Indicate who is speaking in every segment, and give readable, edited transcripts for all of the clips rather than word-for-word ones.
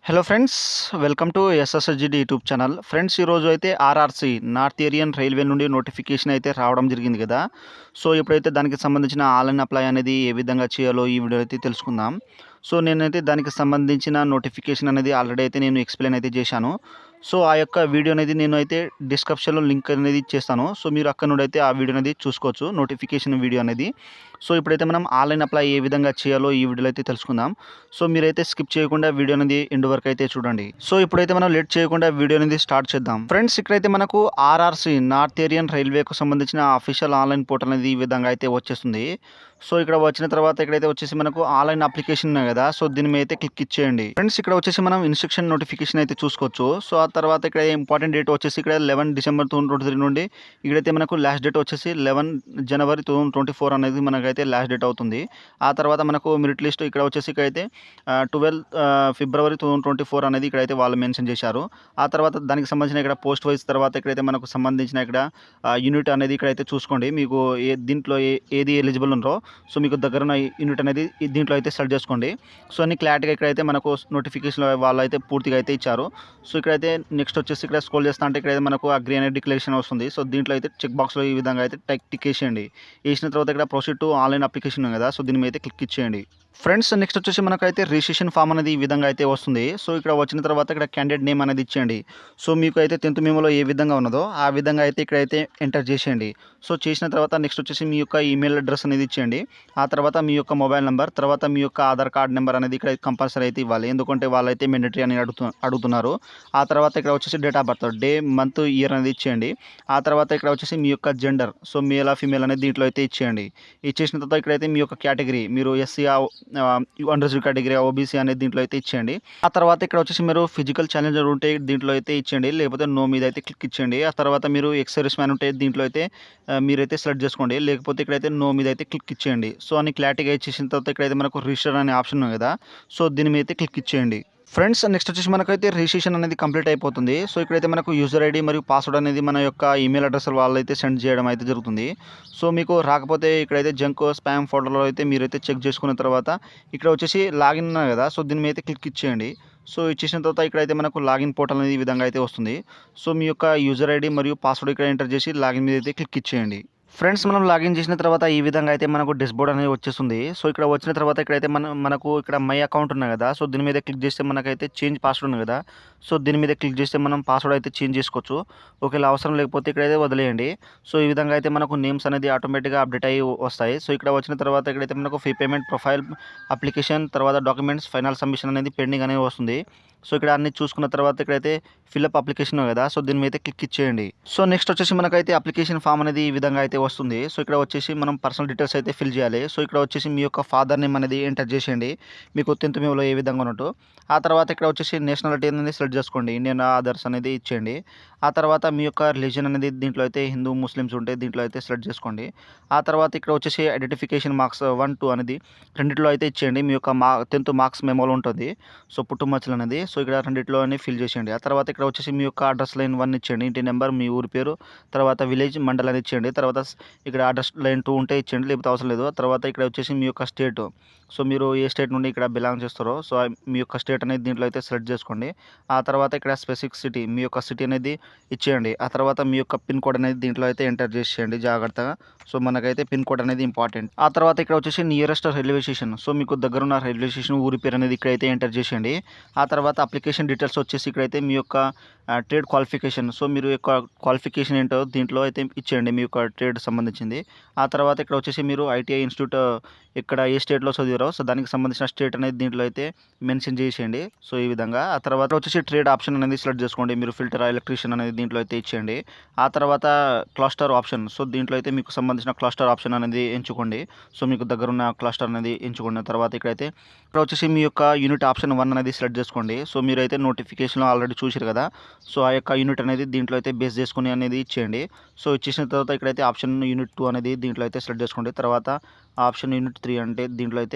Speaker 1: Hello friends, welcome to ఎస్ఎస్జీడి YouTube channel. Friends, ఈరోజు అయితే RRC north ఏరియన్ railway నుండి notification అయితే రావడం జరిగింది కదా. సో ఇప్పుడైతే దానికి సంబంధించిన ఆన్లైన్ అప్లై అనేది ఏ విధంగా చేయాలో ఈ వీడియో అయితే తెలుసుకుందాం. సో నేనైతే దానికి సంబంధించిన నోటిఫికేషన్ అనేది ఆల్రెడీ అయితే నేను ఎక్స్ప్లెయిన్ అయితే చేశాను. సో ఆ యొక్క వీడియో అనేది నేను అయితే డిస్క్రిప్షన్లో లింక్ అనేది ఇచ్చేస్తాను. సో మీరు అక్కడ నుండి అయితే ఆ వీడియో అనేది చూసుకోవచ్చు, నోటిఫికేషన్ వీడియో అనేది. సో ఇప్పుడైతే మనం ఆన్లైన్ అప్లై ఏ విధంగా చేయాలో ఈ వీడియోలో అయితే తెలుసుకుందాం. సో మీరైతే స్కిప్ చేయకుండా వీడియో అనేది ఎండ్ వరకు అయితే చూడండి. సో ఇప్పుడైతే మనం లేట్ చేయకుండా వీడియో అనేది స్టార్ట్ చేద్దాం. ఫ్రెండ్స్, ఇక్కడైతే మనకు ఆర్ఆర్సీ నార్త్ ఏరియన్ రైల్వేకు సంబంధించిన అఫీషియల్ ఆన్లైన్ పోర్టల్ అనేది ఈ విధంగా అయితే వచ్చేస్తుంది. సో ఇక్కడ వచ్చిన తర్వాత ఇక్కడైతే వచ్చేసి మనకు ఆన్లైన్ అప్లికేషన్ ఉన్నాయి కదా. సో దీని మీద అయితే క్లిక్ ఇచ్చేయండి. ఫ్రెండ్స్, ఇక్కడ వచ్చేసి మనం ఇన్స్ట్రక్షన్ నోటిఫికేషన్ అయితే చూసుకోవచ్చు. సో ఆ తర్వాత ఇక్కడ ఇంపార్టెంట్ డేట్ వచ్చేసి ఇక్కడ 11 డిసెంబర్ 2023 నుండి ఇక్కడైతే మనకు లాస్ట్ డేట్ వచ్చేసి 11 జనవరి 2024 అనేది మనకైతే లాస్ట్ డేట్ అవుతుంది. ఆ తర్వాత మనకు మెరిట్ లిస్ట్ ఇక్కడ వచ్చేసి ఇక్కడైతే 12 ఫిబ్రవరి 2024 అనేది ఇక్కడైతే వాళ్ళు మెన్షన్ చేశారు. ఆ తర్వాత దానికి సంబంధించిన ఇక్కడ పోస్ట్ వైజ్ తర్వాత ఇక్కడైతే మనకు సంబంధించిన ఇక్కడ యూనిట్ అనేది ఇక్కడైతే చూసుకోండి. మీకు దీంట్లో ఏది ఎలిజిబుల్ ఉన్నారో సో మీకు దగ్గర ఉన్న యూనిట్ అనేది దీంట్లో అయితే సెలెక్ట్ చేసుకోండి. సో అన్ని క్లారిటీగా ఇక్కడైతే మనకు నోటిఫికేషన్ వాళ్ళు అయితే పూర్తిగా అయితే ఇచ్చారు. సో ఇక్కడైతే నెక్స్ట్ వచ్చేసి ఇక్కడ స్క్రోల్ చేస్తా అంటే ఇక్కడైతే మనకు అగ్రీ అనే డిక్లరేషన్ వస్తుంది. సో దీంట్లో అయితే చెక్ బాక్స్లో ఈ విధంగా అయితే టిక్ వేసేయండి. వేసిన తర్వాత ఇక్కడ ప్రొసీడ్ టు ఆన్లైన్ అప్లికేషన్ ఉంది కదా. సో దీని మీద అయితే క్లిక్ ఇచ్చేయండి. ఫ్రెండ్స్, నెక్స్ట్ వచ్చేసి మనకైతే రిజిస్ట్రేషన్ ఫామ్ అనేది ఈ విధంగా అయితే వస్తుంది. సో ఇక్కడ వచ్చిన తర్వాత ఇక్కడ క్యాండిడేట్ నేమ్ అనేది ఇచ్చేయండి. సో మీకు అయితే 10th మెమోలో ఏ విధంగా ఉన్నదో ఆ విధంగా అయితే ఇక్కడైతే ఎంటర్ చేసేయండి. సో చేసిన తర్వాత నెక్స్ట్ వచ్చేసి మీ యొక్క ఈమెయిల్ అడ్రస్ అనేది ఇచ్చేయండి. ఆ తర్వాత మీ యొక్క మొబైల్ నెంబర్, తర్వాత మీ యొక్క ఆధార్ కార్డ్ నెంబర్ అనేది ఇక్కడ కంపల్సరీ అయితే ఇవ్వాలి. ఎందుకంటే వాళ్ళైతే మెండటరీ అని అడుగుతున్నారు. ఆ తర్వాత ఇక్కడ వచ్చేసి date of birth, day, month, year అనేది ఇచ్చేయండి. ఆ తర్వాత ఇక్కడ వచ్చేసి మీ యొక్క జెండర్, సో మేల్ ఫీమేల్ అనేది దీంట్లో అయితే ఇచ్చేయండి. ఇచ్చేసిన తర్వాత ఇక్కడైతే మీ యొక్క కేటగిరీ, మీరు ఎస్సీ అండర్రిజర్వ్డ్ కేటగిరీ, ఓబీసీ అనేది దీంట్లో అయితే ఇచ్చేయండి. ఆ తర్వాత ఇక్కడ వచ్చేసి మీరు ఫిజికల్ ఛాలెంజర్ ఉంటే దీంట్లో అయితే ఇచ్చేయండి, లేకపోతే నో మీద అయితే క్లిక్ ఇచ్చేయండి. ఆ తర్వాత మీరు ఎక్స్ సర్వీస్ మ్యాన్ ఉంటే దీంట్లో అయితే మీరైతే సెలెక్ట్ చేసుకోండి, లేకపోతే ఇక్కడైతే నో మీద అయితే క్లిక్ ఇచ్చేయండి. సో అని క్లారిటీగా ఇచ్చేసిన తర్వాత ఇక్కడైతే మనకు రిజిస్టర్ అనే ఆప్షన్ ఉంది కదా. సో దీని మీద అయితే క్లిక్ ఇచ్చేయండి. ఫ్రెండ్స్, నెక్స్ట్ వచ్చేసి మనకైతే రిజిస్ట్రేషన్ అనేది కంప్లీట్ అయిపోతుంది. సో ఇక్కడైతే మనకు యూజర్ ఐడి మరియు పాస్వర్డ్ అనేది మన యొక్క ఈమెయిల్ అడ్రస్ వాళ్ళైతే సెండ్ చేయడం అయితే జరుగుతుంది. సో మీకు రాకపోతే ఇక్కడైతే జంక్, స్పామ్ ఫోల్డర్లో అయితే మీరైతే చెక్ చేసుకున్న తర్వాత ఇక్కడ వచ్చేసి లాగిన్ ఉన్నాయి కదా. సో దీని మీద అయితే క్లిక్ ఇచ్చేయండి. సో ఇచ్చేసిన తర్వాత ఇక్కడైతే మనకు లాగిన్ పోర్టల్ అనేది ఈ విధంగా అయితే వస్తుంది. సో మీ యొక్క యూజర్ ఐడి మరియు పాస్వర్డ్ ఇక్కడ ఎంటర్ చేసి లాగిన్ మీద అయితే క్లిక్ ఇచ్చేయండి. ఫ్రెండ్స్, మనం లాగిన్ చేసిన తర్వాత ఈ విధంగా అయితే మనకు డాష్బోర్డ్ అనేది వచ్చేస్తుంది. సో ఇక్కడ వచ్చిన తర్వాత ఇక్కడైతే మనకు ఇక్కడ మై అకౌంట్ ఉన్నాయి కదా. సో దీని మీద క్లిక్ చేస్తే మనకైతే చేంజ్ పాస్వర్డ్ ఉంది కదా. సో దీని మీద క్లిక్ చేస్తే మనం పాస్వర్డ్ అయితే చేంజ్ చేసుకోవచ్చు. ఒకవేళ అవసరం లేకపోతే ఇక్కడైతే వదిలేయండి. సో ఈ విధంగా అయితే మనకు నేమ్స్ అనేది ఆటోమేటిక్గా అప్డేట్ అయ్యి వస్తాయి. సో ఇక్కడ వచ్చిన తర్వాత ఇక్కడైతే మనకు ఫీ పేమెంట్, ప్రొఫైల్, అప్లికేషన్, తర్వాత డాక్యుమెంట్స్, ఫైనల్ సబ్మిషన్ అనేది పెండింగ్ అనేది వస్తుంది. సో ఇక్కడ అన్ని చూసుకున్న తర్వాత ఇక్కడైతే ఫిల్అప్ అప్లికేషన్ కదా. సో దీని మీద క్లిక్ ఇచ్చేయండి. సో నెక్స్ట్ వచ్చేసి మనకైతే అప్లికేషన్ ఫామ్ అనేది ఈ విధంగా అయితే వస్తుంది. సో ఇక్కడ వచ్చేసి మనం పర్సనల్ డీటెయిల్స్ అయితే ఫిల్ చేయాలి. సో ఇక్కడ వచ్చేసి మీ యొక్క ఫాదర్ నేమ్ అనేది ఎంటర్ చేసేయండి, మీకు 10th మెమోలో ఏ విధంగా ఉన్నట్టు. ఆ తర్వాత ఇక్కడ వచ్చేసి నేషనాలిటీ అనేది సెలెక్ట్ చేసుకోండి, ఇండియన్ ఆధార్స్ అనేది ఇచ్చేయండి. ఆ తర్వాత మీ యొక్క రిలీజన్ అనేది దీంట్లో అయితే హిందూ, ముస్లిమ్స్ ఉంటే దీంట్లో అయితే సెలెక్ట్ చేసుకోండి. ఆ తర్వాత ఇక్కడ వచ్చేసి ఐడెంటిఫికేషన్ మార్క్స్ 1, 2 అనేది రెండిట్లో అయితే ఇచ్చేయండి. మీ యొక్క 10th మార్క్స్ మెమోలో ఉంటుంది. సో పుట్టుమచ్చలు అనేది సో ఇక్కడ రెండిట్లో అని ఫిల్ చేసేయండి. ఆ తర్వాత ఇక్కడ వచ్చేసి మీ యొక్క అడ్రస్ లైన్ 1 ఇచ్చేయండి, ఇంటి నెంబర్, మీ ఊరి పేరు, తర్వాత విలేజ్, మండల్ అని ఇచ్చేయండి. తర్వాత ఇక్కడ అడ్రస్ లైన్ 2 ఉంటే ఇచ్చేయండి, లేకపోతే అవసరం లేదు. తర్వాత ఇక్కడ వచ్చేసి మీ యొక్క స్టేట్, సో మీరు ఏ స్టేట్ నుండి ఇక్కడ బిలాంగ్ చేస్తారో సో మీ యొక్క స్టేట్ అనేది దీంట్లో అయితే సెలెక్ట్ చేసుకోండి. ఆ తర్వాత ఇక్కడ స్పెసిఫిక్ సిటీ, మీ యొక్క సిటీ అనేది ఇచ్చేయండి. ఆ తర్వాత మీ యొక్క పిన్ కోడ్ అనేది దీంట్లో అయితే ఎంటర్ చేసేయండి జాగ్రత్తగా. సో మనకైతే పిన్ కోడ్ అనేది ఇంపార్టెంట్. ఆ తర్వాత ఇక్కడ వచ్చేసి నియరెస్ట్ రైల్వే స్టేషన్, సో మీకు దగ్గరున్న రైల్వే స్టేషన్ ఊరి పేరు అనేది ఇక్కడైతే ఎంటర్ చేసేయండి. ఆ తర్వాత అప్లికేషన్ డీటెయిల్స్ వచ్చేసి ఇక్కడైతే మీ యొక్క ట్రేడ్ క్వాలిఫికేషన్, సో మీరు యొక్క క్వాలిఫికేషన్ ఏంటో దీంట్లో అయితే ఇచ్చేయండి, మీ యొక్క ట్రేడ్ సంబంధించింది. ఆ తర్వాత ఇక్కడ వచ్చేసి మీరు ఐటీఐ ఇన్స్టిట్యూట్ ఇక్కడ ఏ స్టేట్లో చదివారో సో దానికి సంబంధించిన స్టేట్ అనేది దీంట్లో అయితే మెన్షన్ చేసేయండి. సో ఈ విధంగా. ఆ తర్వాత వచ్చేసి ట్రేడ్ ఆప్షన్ అనేది సెలెక్ట్ చేసుకోండి, మీరు ఫిల్టర్, ఎలక్ట్రీషియన్ అనేది దీంట్లో అయితే ఇచ్చేయండి. ఆ తర్వాత క్లస్టర్ ఆప్షన్, సో దీంట్లో అయితే మీకు సంబంధించిన క్లస్టర్ ఆప్షన్ అనేది ఎంచుకోండి. సో మీకు దగ్గర ఉన్న క్లస్టర్ అనేది ఎంచుకున్న తర్వాత ఇక్కడైతే ఇక్కడ వచ్చేసి మీ యొక్క యూనిట్ ఆప్షన్ 1 అనేది సెలెక్ట్ చేసుకోండి. సో మీరైతే నోటిఫికేషన్లో ఆల్రెడీ చూసారు కదా. సో ఆ యొక్క యూనిట్ అనేది దీంట్లో అయితే బేస్ చేసుకుని అనేది ఇచ్చేయండి. సో ఇచ్చేసిన తర్వాత ఇక్కడైతే ఆప్షన్ యూనిట్ 2 అనేది దీంట్లో అయితే సెలెక్ట్ చేసుకోండి. తర్వాత ఆప్షన్ యూనిట్ 3 అంటే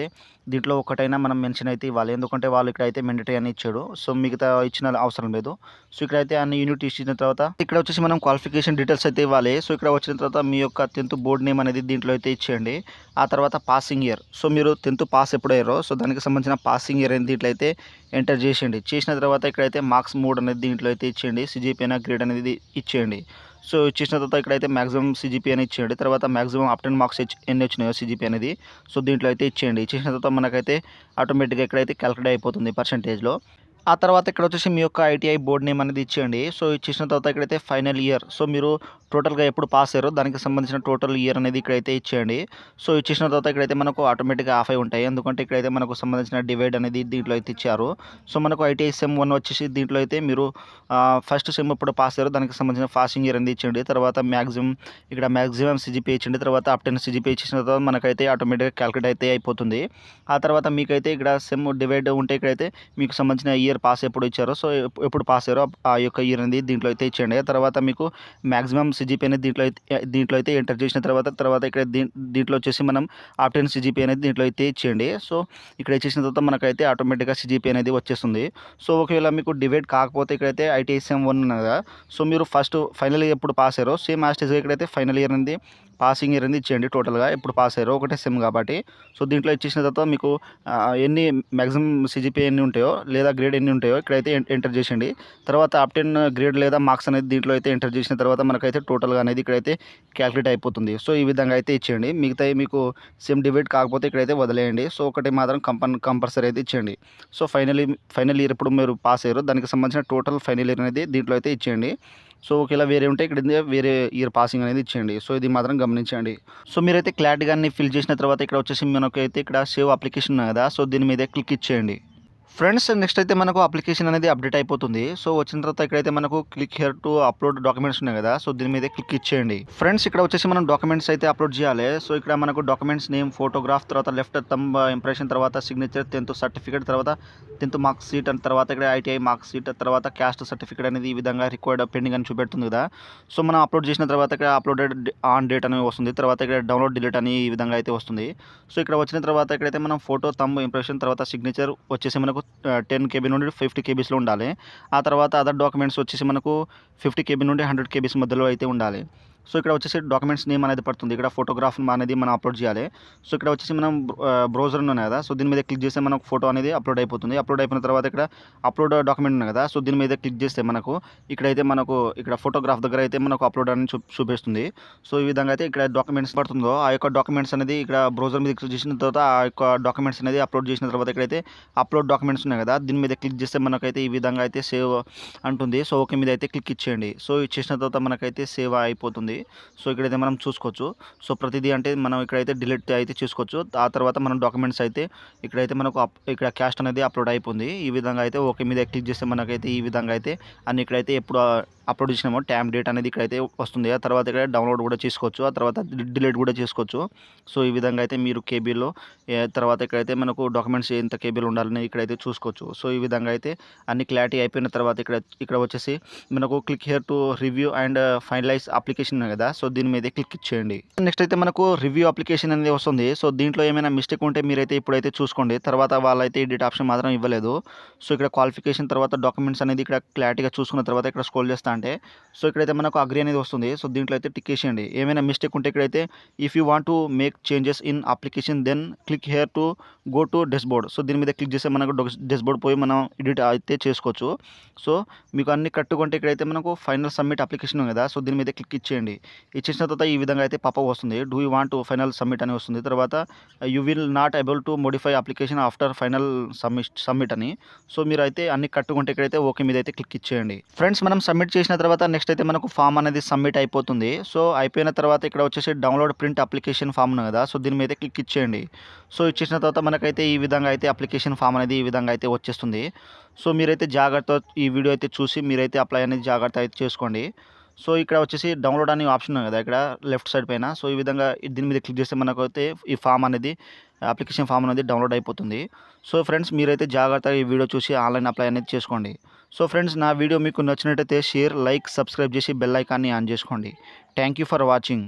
Speaker 1: దీంట్లో ఒకటైనా మనం మెన్షన్ అయితే ఇవ్వాలి. ఎందుకంటే వాళ్ళు ఇక్కడైతే మ్యాండేటరీ అని ఇచ్చాడు. సో మిగతా ఇచ్చిన అవసరం లేదు. సో ఇక్కడైతే అన్ని యూనిట్ ఇచ్చిన తర్వాత ఇక్కడ వచ్చేసి మనం క్వాలిఫికేషన్ డీటెయిల్స్ అయితే ఇవ్వాలి. సో ఇక్కడ వచ్చిన తర్వాత మీ యొక్క 10th బోర్డ్ నేమ్ అనేది దీంట్లో అయితే ఇచ్చేయండి. ఆ తర్వాత పాసింగ్ ఇయర్. సో మీరు 10th పాస్ ఎప్పుడయ్యారో సో దానికి సంబంధించిన పాసింగ్ ఇయర్ అనేది దీంట్లో అయితే ఎంటర్ చేసేయండి. చేసిన తర్వాత ఇక్కడైతే మార్క్స్ 3 అనేది దీంట్లో అయితే ఇచ్చేయండి. సిజిపిఏ గ్రేడ్ అనేది ఇచ్చేయండి. సో ఇచ్చేసిన తర్వాత ఇక్కడైతే మాక్సిమం సిజిపిఏ అని ఇచ్చేయండి. తర్వాత మాక్సిమం అప్టెన్ మార్క్స్ ఎన్ని వచ్చినాయో సిజిపిఏ అనేది సో దీంట్లో అయితే ఇచ్చేయండి. ఇచ్చేసిన తర్వాత మనకైతే ఆటోమేటిక్గా ఇక్కడైతే క్యాలిక్యులేట్ అయిపోతుంది పర్సెంటేజ్లో. ఆ తర్వాత ఇక్కడ వచ్చేసి మీ యొక్క ఐటీఐ బోర్డ్ నేమ్ అనేది ఇచ్చేయండి. సో ఇచ్చేసిన తర్వాత ఇక్కడైతే ఫైనల్ ఇయర్. సో మీరు టోటల్గా ఎప్పుడు పాస్ అయ్యారో దానికి సంబంధించిన టోటల్ ఇయర్ అనేది ఇక్కడైతే ఇచ్చేయండి. సో ఇచ్చేసిన తర్వాత ఇక్కడైతే మనకు ఆటోమేటిక్గా ఆఫ్ అయి ఉంటాయి. ఎందుకంటే ఇక్కడైతే మనకు సంబంధించిన డివైడ్ అనేది దీంట్లో అయితే ఇచ్చారు. సో మనకు ఐటీఐ సెమ్ 1 వచ్చేసి దీంట్లో అయితే మీరు ఫస్ట్ సెమ్ ఎప్పుడు పాస్ అయ్యారో దానికి సంబంధించిన పాసింగ్ ఇయర్ అనేది ఇచ్చేయండి. తర్వాత మ్యాక్సిమం సిజిపిఏ ఇచ్చిండి. తర్వాత అప్టెన్ సిజిపిఏ ఇచ్చిన తర్వాత మనకైతే ఆటోమేటిక్గా క్యాలిక్యులేట్ అయితే అయిపోతుంది. ఆ తర్వాత మీకైతే ఇక్కడ సెమ్ డివైడ్ ఉంటే ఇక్కడైతే మీకు సంబంధించిన ఇయర్ పాస్ ఎప్పుడు ఇచ్చారో సో ఎప్పుడు పాస్ అయ్యారో ఆ యొక్క ఇయర్ అనేది దీంట్లో అయితే ఇచ్చేయండి. తర్వాత మీకు మ్యాక్సిమం సిజిపి అనేది దీంట్లో అయితే ఎంటర్ చేసిన తర్వాత ఇక్కడ దీంట్లో వచ్చేసి మనం ఆప్టెన్ సిజిపి అనేది దీంట్లో అయితే ఇచ్చేయండి. సో ఇక్కడ ఇచ్చేసిన తర్వాత మనకైతే ఆటోమేటిక్గా సిజిపి అనేది వచ్చేస్తుంది. సో ఒకవేళ మీకు డివైడ్ కాకపోతే ఇక్కడైతే ఐటీఐ సెమ్ 1 ఉన్నది కదా. సో మీరు ఫైనల్ ఇయర్ ఎప్పుడు పాస్ అయ్యారో సేమ్ యాస్టేజ్గా ఇక్కడైతే ఫైనల్ ఇయర్ అనేది పాసింగ్ ఇయర్ అనేది ఇచ్చేయండి. టోటల్గా ఎప్పుడు పాస్ అయ్యారో ఒకటే సెమ్ కాబట్టి. సో దీంట్లో ఇచ్చేసిన తర్వాత మీకు ఎన్ని మ్యాక్సిమం సిజిపిఏ ఎన్ని ఉంటాయో లేదా గ్రేడ్ ఎన్ని ఉంటాయో ఇక్కడైతే ఎంటర్ చేసేయండి. తర్వాత అప్టెన్ గ్రేడ్ లేదా మార్క్స్ అనేది దీంట్లో అయితే ఎంటర్ చేసిన తర్వాత మనకైతే టోటల్గా అనేది ఇక్కడైతే క్యాలిక్యులేట్ అయిపోతుంది. సో ఈ విధంగా అయితే ఇచ్చేయండి. మిగతాయి మీకు సేమ్ డివైడ్ కాకపోతే ఇక్కడైతే వదిలేయండి. సో ఒకటి మాత్రం కంపల్సరీ అయితే ఇచ్చేయండి. సో ఫైనల్ ఇయర్ ఎప్పుడు మీరు పాస్ అయ్యారో దానికి సంబంధించిన టోటల్ ఫైనల్ ఇయర్ అనేది దీంట్లో అయితే ఇచ్చేయండి. సో ఒకవేళ వేరే ఉంటే ఇక్కడ వేరే ఇయర్ పాసింగ్ అనేది ఇచ్చేయండి. సో ఇది మాత్రం గమనించండి. సో మీరైతే క్లారిటీగా అన్ని ఫిల్ చేసిన తర్వాత ఇక్కడ వచ్చేసి మనకైతే ఇక్కడ సేవ్ అప్లికేషన్ ఉంది కదా. సో దీని మీద క్లిక్ ఇచ్చేయండి. ఫ్రెండ్స్ నెక్స్ట్ అయితే మనకు అప్లికేషన్ అనేది అప్డేట్ అయిపోతుంది. సో వచ్చిన తర్వాత ఇక్కడైతే మనకు click here to upload documents ఉన్నాయి కదా. సో దీని మీద క్లిక్ ఇచ్చేయండి. ఫ్రెండ్స్ ఇక్కడ వచ్చేసి మనం డాక్యుమెంట్స్ అయితే అప్లోడ్ చేయాలి. సో ఇక్కడ మనకు డాక్యుమెంట్స్ నేమ్, ఫోటోగ్రాఫ్, తర్వాత లెఫ్ట్ థంబ్ ఇంప్రెషన్, తర్వాత సిగ్నేచర్, 10th సర్టిఫికేట్, తర్వాత 10th మార్క్స్ షీట్, అండ్ తర్వాత ఇక్కడ ఐటీఐ మార్క్స్ షీట్, తర్వాత క్యాస్ట్ సర్టిఫికేట్ అనేది ఈ విధంగా రిక్వైర్డ్ పెండింగ్ అని చూపెడుతుంది కదా. సో మనం అప్లోడ్ చేసిన తర్వాత ఇక్కడ అప్లోడెడ్ ఆన్ డేట్ అనేది వస్తుంది. తర్వాత ఇక్కడ డౌన్లోడ్ డిలీట్ అని ఈ విధంగా అయితే వస్తుంది. సో ఇక్కడ వచ్చిన తర్వాత ఇక్కడైతే మనం ఫోటో, థంబ్ ఇంప్రెషన్, తర్వాత సిగ్నేచర్ వచ్చేసి మనకు 10 KB నుండి 50 KBస్లో ఉండాలి. ఆ తర్వాత అదర్ డాక్యుమెంట్స్ వచ్చేసి మనకు 50 KB నుండి 100 KBస్ మధ్యలో అయితే ఉండాలి. సో ఇక్కడ వచ్చేసి డాక్యుమెంట్స్ నేమ్ అనేది పడుతుంది. ఇక్కడ ఫోటోగ్రాఫ్ అనేది మనం అప్లోడ్ చేయాలి. సో ఇక్కడ వచ్చేసి మనం బ్రౌజర్ ఉన్నాయి కదా. సో దీని మీద క్లిక్ చేస్తే మనకు ఫోటో అనేది అప్లోడ్ అయిపోతుంది. అప్లోడ్ అయిపోయిన తర్వాత ఇక్కడ అప్లోడ్ డాక్యుమెంట్ ఉన్నాయి కదా. సో దీని మీద క్లిక్ చేస్తే మనకు ఇక్కడ ఫోటోగ్రాఫ్ దగ్గర అయితే మనకు అప్లోడ్ అని చూపిస్తుంది. సో ఈ విధంగా అయితే ఇక్కడ డాక్యుమెంట్స్ పడుతుందో ఆ యొక్క డాక్యుమెంట్స్ అనేది ఇక్కడ బ్రౌజర్ మీద క్లిక్ చేసిన తర్వాత ఆ యొక్క డాక్యుమెంట్స్ అనేది అప్లోడ్ చేసిన తర్వాత ఇక్కడైతే అప్లోడ్ డాక్యుమెంట్స్ ఉన్నాయి కదా. దీని మీద క్లిక్ చేస్తే మనకైతే ఈ విధంగా అయితే సేవ్ అంటుంది. సో ఓకే మీద అయితే క్లిక్ ఇచ్చేయండి. సో ఇచ్చేసిన తర్వాత మనకైతే సేవ్ అయిపోతుంది. సో ఇక్కడైతే మనం చూసుకోవచ్చు. సో ప్రతిదీ అంటే మనం ఇక్కడైతే డిలీట్ అయితే చూసుకోవచ్చు. ఆ తర్వాత మనం డాక్యుమెంట్స్ అయితే ఇక్కడైతే మనకు ఇక్కడ క్యాస్ట్ అనేది అప్లోడ్ అయిపోయింది. ఈ విధంగా అయితే ఓకే మీద క్లిక్ చేస్తే మనకైతే ఈ విధంగా అయితే అన్ని ఇక్కడైతే ఎప్పుడు అప్లోడ్ చేసినామో ట్యామ్ డేట్ అనేది ఇక్కడైతే వస్తుంది. ఆ తర్వాత ఇక్కడ డౌన్లోడ్ కూడా చేసుకోవచ్చు. ఆ తర్వాత డిలీట్ కూడా చేసుకోవచ్చు. సో ఈ విధంగా అయితే మీరు కేబీలో తర్వాత ఇక్కడైతే మనకు డాక్యుమెంట్స్ ఎంత కేబీలు ఉండాలని ఇక్కడైతే చూసుకోవచ్చు. సో ఈ విధంగా అయితే అన్ని క్లారిటీ అయిపోయిన తర్వాత ఇక్కడ వచ్చేసి మనకు click here to review and finalise application కదా. సో దీని మీద క్లిక్ ఇచ్చేయండి. నెక్స్ట్ అయితే మనకు రివ్యూ అప్లికేషన్ అనేది వస్తుంది. సో దీంట్లో ఏమైనా మిస్టేక్ ఉంటే మీరైతే ఇప్పుడైతే చూసుకోండి. తర్వాత వాళ్ళైతే ఎడిట్ ఆప్షన్ మాత్రం ఇవ్వలేదు. సో ఇక్కడ క్వాలిఫికేషన్ తర్వాత డాక్యుమెంట్స్ అనేది ఇక్కడ క్లారిటీగా చూసుకున్న తర్వాత ఇక్కడ స్క్రోల్ చేస్తా అంటే సో ఇక్కడైతే మనకు అగ్రీ అనేది వస్తుంది. సో దీంట్లో అయితే టిక్ చేయండి. ఏమైనా మిస్టేక్ ఉంటే ఇక్కడైతే if you want to make changes in application then click here to go to dashboard. So దీని మీద క్లిక్ చేస్తే మనకు డెస్బోర్డ్ పోయి మనం ఎడిట్ అయితే చేసుకోవచ్చు. సో మీకు అన్ని కట్టుకుంటే ఇక్కడైతే మనకు ఫైనల్ సబ్మిట్ అప్లికేషన్ ఉంది కదా. సో దీని మీద క్లిక్ ఇచ్చేయండి. ఇచ్చేసిన తర్వాత ఈ విధంగా అయితే పాప వస్తుంది. Do you want to final submit అని వస్తుంది. తర్వాత you will not able to modify application after final submit అని. సో మీరు అయితే అన్ని కట్టుకుంటే ఇక్కడైతే ఓకే మీద అయితే క్లిక్ ఇచ్చేయండి. ఫ్రెండ్స్ మనం సబ్మిట్ చేసిన తర్వాత నెక్స్ట్ అయితే మనకు ఫామ్ అనేది సబ్మిట్ అయిపోతుంది. సో అయిపోయిన తర్వాత ఇక్కడ వచ్చేసి డౌన్లోడ్ ప్రింట్ అప్లికేషన్ ఫామ్ ఉంది కదా. సో దీని మీద క్లిక్ ఇచ్చేయండి. సో ఇచ్చేసిన తర్వాత మనకైతే ఈ విధంగా అయితే అప్లికేషన్ ఫామ్ అనేది ఈ విధంగా అయితే వచ్చేస్తుంది. సో మీరైతే జాగ్రత్త ఈ వీడియో అయితే చూసి మీరైతే అప్లై అనేది జాగ్రత్త అయితే చేసుకోండి. సో ఇక్కడ వచ్చేసి డౌన్లోడ్ అనే ఆప్షన్ ఉంది కదా ఇక్కడ లెఫ్ట్ సైడ్ పైన. సో ఈ విధంగా దీని మీద క్లిక్ చేస్తే మనకైతే ఈ ఫామ్ అనేది అప్లికేషన్ ఫామ్ అనేది డౌన్లోడ్ అయిపోతుంది. సో ఫ్రెండ్స్ మీరైతే జాగ్రత్తగా ఈ వీడియో చూసి ఆన్లైన్ అప్లై అనేది చేసుకోండి. సో ఫ్రెండ్స్ నా వీడియో మీకు నచ్చినట్టయితే షేర్, లైక్, సబ్స్క్రైబ్ చేసి బెల్ ఐకాన్ని ఆన్ చేసుకోండి. Thank you for watching.